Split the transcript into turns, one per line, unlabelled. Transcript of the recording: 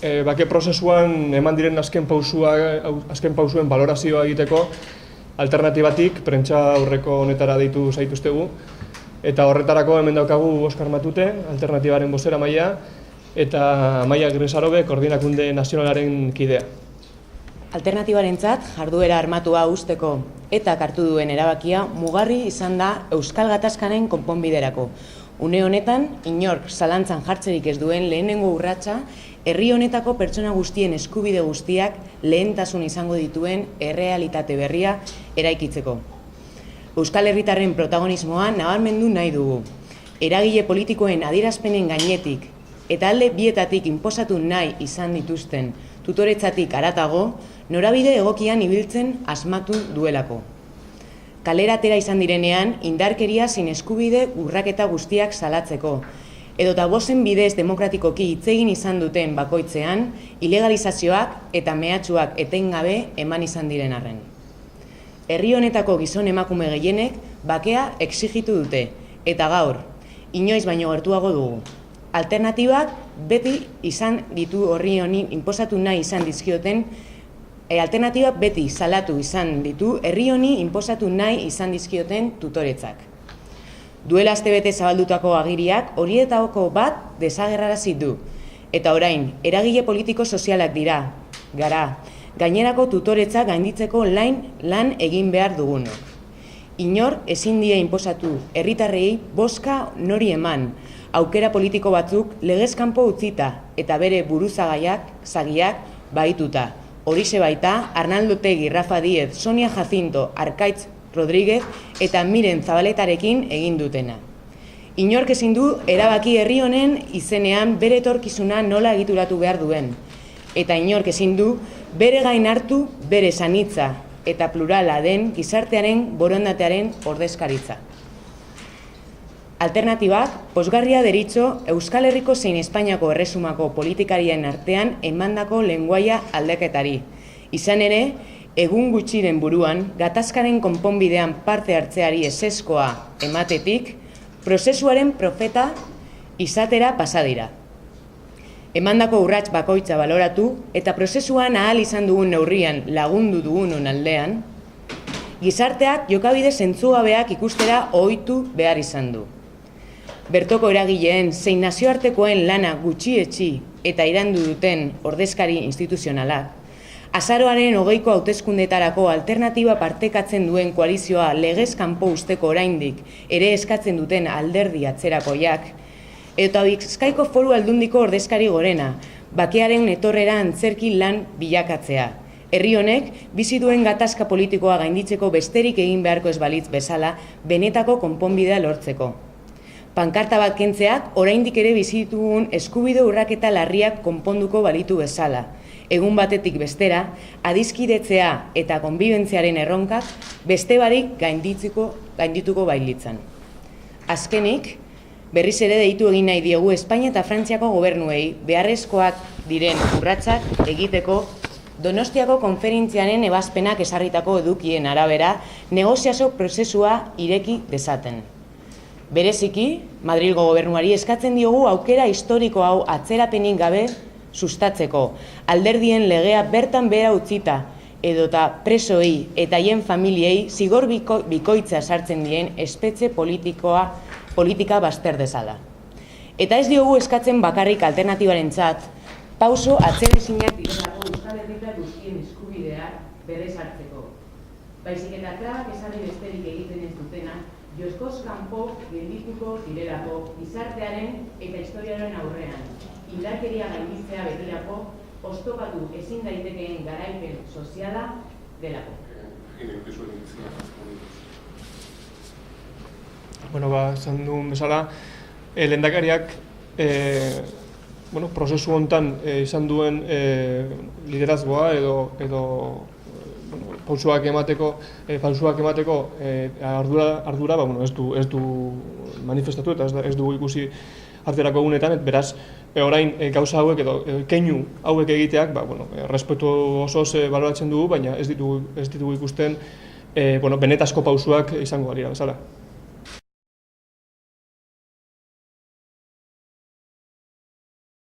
bake prozesuan eman diren azken pausuen balorazioa egiteko alternatibatik prentsa aurreko honetara deitu zaituztegu. Eta horretarako hemen daukagu Oskar Matute, alternatibaren bozeramailea, eta Amaia Gresarobe, Koordinakunde Nazionalaren kidea.
Alternatibarentzat jarduera armatua uzteko eta hartu duen erabakia mugarri izan da Euskal Gatazkaren konponbiderako. Une honetan, inork zalantzan jartzerik ez duen lehenengo urratsa, herri honetako pertsona guztien eskubide guztiak lehentasun izango dituen errealitate berria eraikitzeko. Euskal herritarren protagonismoa nabarmendu nahi dugu. Eragile politikoen adierazpenen gainetik eta alde bietatik inposatu nahi izan dituzten tutoretzatik haratago, norabide egokian ibiltzen asmatu duelako. Kalera atera izan direnean, indarkeria zein eskubide urraketa guztiak salatzeko, edota bozen bidez demokratikoki hitz egin izan duten bakoitzean, ilegalizazioak eta mehatxuak etengabe eman izan diren arren. Herri honetako gizon emakume gehienek bakea exigitu dute, eta gaur, inoiz baino gertuago dugu. Alternatibak beti izan ditu horri honi inposatu nahi izan dizkioten, alternatibak beti salatu izan ditu herri honi inposatu nahi izan dizkioten tutoretzak. Duela astebete zabaldutako agiriak horietako bat desagerrarazi du, eta orain, eragile politiko sozialak gara, gainerako tutoretza gainditzeko lan egin behar dugunok. Inor ezin die inposatu herritarrei bozka nori eman, aukera politiko batzuk legez kanpo utzita eta bere zagiak bahituta. Horixe baita Arnaldo Otegi, Rafa Díez, Sonia Jacinto, Arkaitz Rodríguez eta Miren Zabaletarekin egin dutena. Inork ezin du erabaki herri honen izenean bere etorkizuna nola egituratu behar duen. Eta inork ezin du bere gain hartu bere sanitza eta plurala den gizartearen borondatearen ordezkaritza. Alternatibak pozgarria deritzo Euskal Herriko zein Espainiako erresumako politikarien artean emandako lengoaia aldaketari. Izan ere, egun gutxiren buruan, gatazkaren konponbidean parte hartzeari ezezkoa ematetik, prozesuaren profeta izatera pasadira. Emandako urrats bakoitza baloratu eta prozesuan ahal izan dugun neurrian lagundu dugunon aldean, gizarteak jokabide zentzugabeak ikustera ohitu behar izan du. Bertoko eragileen zein nazioartekoen lana gutxietsi eta irandu duten ordezkari instituzionalak, azaroaren 20ko hauteskundeetarako alternatiba partekatzen duen koalizioa legez kanpo usteko oraindik ere eskatzen duten alderdi atzerakoiak, eta Bizkaiko Foru Aldundiko ordezkari gorena, bakearen etorrera antzerki lan bilakatzea. Herri honek bizi duen gatazka politikoa gainditzeko besterik egin beharko ez balitz bezala benetako konponbidea lortzeko. Pankarta bat kentzeak oraindik ere bizi ditugun eskubide urraketa larriak konponduko balitu bezala. Egun batetik bestera, adiskidetzea eta konbibentziaren erronkak beste barik gaindituko bailitzan. Azkenik, berriz ere deitu egin nahi diegu Espainia eta Frantziako gobernuei beharrezkoak diren urratsak egiteko Donostiako konferentziaren ebazpenak ezarritako edukien arabera negoziazio prozesua ireki dezaten. Bereziki, Madrilgo gobernuari eskatzen diogu aukera historiko hau atzerapenik gabe sustatzeko, alderdien legea bertan behera utzita, edota presoei eta haien familiei zigor bikoitza sartzen dien espetxe politika bazter dezala. Eta ez diogu eskatzen bakarrik alternatibarentzat, pauso atzeraezinak direlako Euskal Herritar guztien eskubideak berrezartzeko. Baizik eta trabak ezarri besterik egiten ez dutena, joskoz kanpo geldituko direlako gizartearen eta historiaren aurrean. Indarkeria gainditzea betirako oztopatu ezin daitekeen garaipen soziala delako.
Esan duen bezala, lehendakariak prozesu honetan izan duen liderazgoa edo pausuak emateko ardura ez du manifestatu eta ez du ikusi arterako egunetan, beraz, orain gauza hauek edo keinu hauek egiteak, respetu osoz baloratzen dugu, baina ez ditugu ikusten benetazko pausuak izango balira bezala.